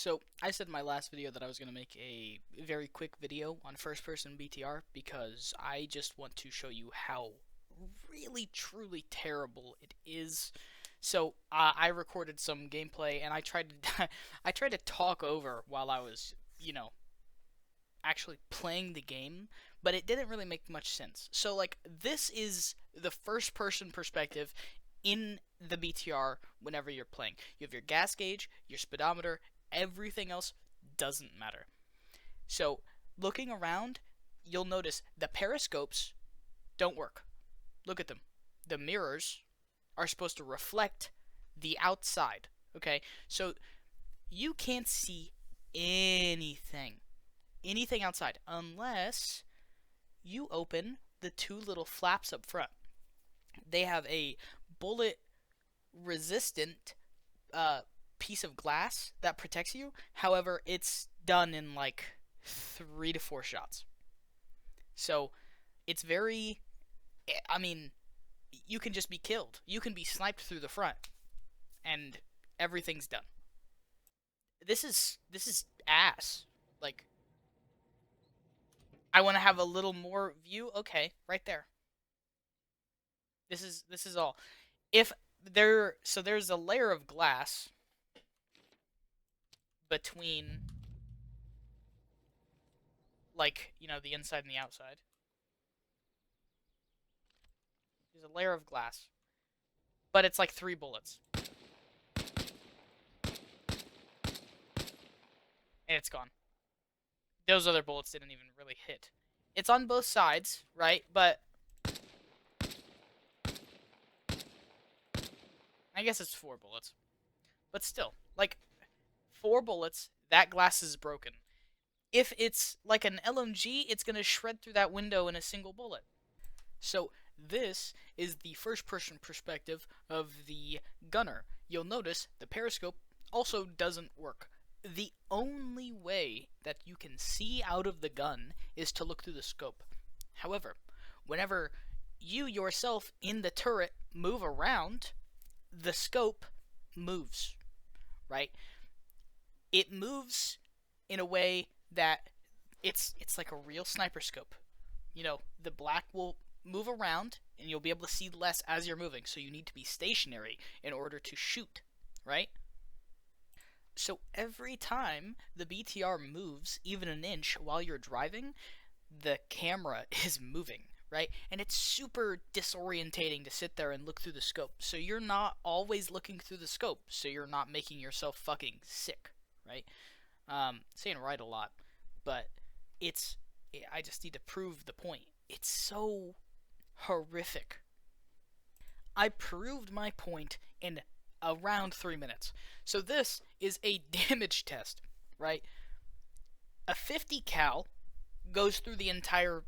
So, I said in my last video that I was going to make a very quick video on first-person BTR because I just want to show you how really, truly terrible it is. So, I recorded some gameplay and I tried to I tried to talk over while I was, actually playing the game, but it didn't really make much sense. So, like, this is the first-person perspective in the BTR whenever you're playing. You have your gas gauge, your speedometer, everything else doesn't matter. So, looking around, you'll notice the periscopes don't work. Look at them. The mirrors are supposed to reflect the outside, okay? So, you can't see anything outside unless you open the two little flaps up front. They have a bullet resistant piece of glass that protects you. However, it's done in like 3 to 4 shots. So it's very, I mean, you can just be killed. You can be sniped through the front, and everything's done. This is ass. Like, I want to have a little more view. Okay, right there. This is all. If there's a layer of glass between, like, the inside and the outside. There's a layer of glass, but it's like 3 bullets, and it's gone. Those other bullets didn't even really hit. It's on both sides, right? But I guess it's 4 bullets. But still, like, 4 bullets, that glass is broken. If it's like an LMG, it's going to shred through that window in a single bullet. So this is the first-person perspective of the gunner. You'll notice the periscope also doesn't work. The only way that you can see out of the gun is to look through the scope. However, whenever you yourself in the turret move around, the scope moves, right? It moves in a way that it's like a real sniper scope. The black will move around and you'll be able to see less as you're moving, so you need to be stationary in order to shoot, right? So every time the BTR moves even an inch while you're driving, the camera is moving, right? And it's super disorientating to sit there and look through the scope. So you're not always looking through the scope, so you're not making yourself fucking sick, right? Saying right a lot, but I just need to prove the point. It's so horrific. I proved my point in around 3 minutes. So this is a damage test, right? A 50 cal goes through the entire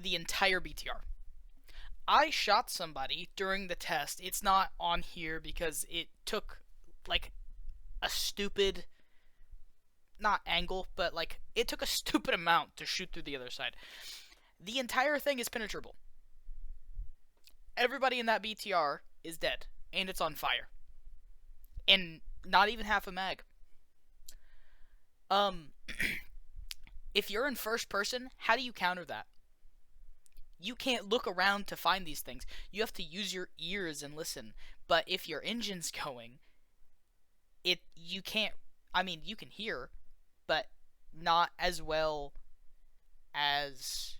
BTR. I shot somebody during the test. It's not on here because it took like a stupid, not angle, but like it took a stupid amount to shoot through the other side. The entire thing is penetrable. Everybody in that BTR is dead, and it's on fire. And not even half a mag. If you're in first person, how do you counter that? You can't look around to find these things. You have to use your ears and listen. But if your engine's going, you can't. I mean, you can hear, but not as well as,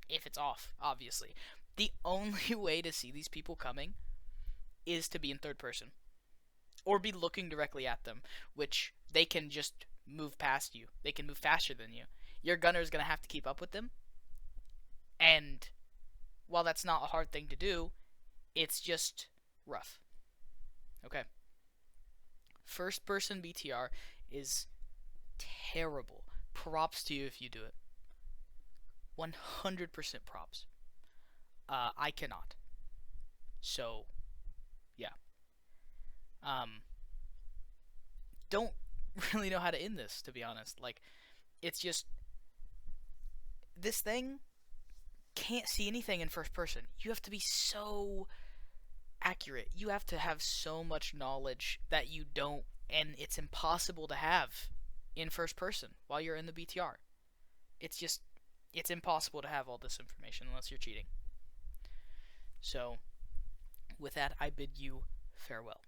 if it's off, obviously. The only way to see these people coming is to be in third person, or be looking directly at them, which they can just move past you. They can move faster than you. Your gunner's gonna have to keep up with them, and while that's not a hard thing to do, it's just rough. Okay. First person BTR is terrible. Props to you if you do it. 100% props. I cannot. So, yeah. Don't really know how to end this, to be honest. Like, it's just, this thing can't see anything in first person. You have to be so accurate. You have to have so much knowledge that you don't and it's impossible to have in first person while you're in the BTR. It's impossible to have all this information unless you're cheating. So, with that, I bid you farewell.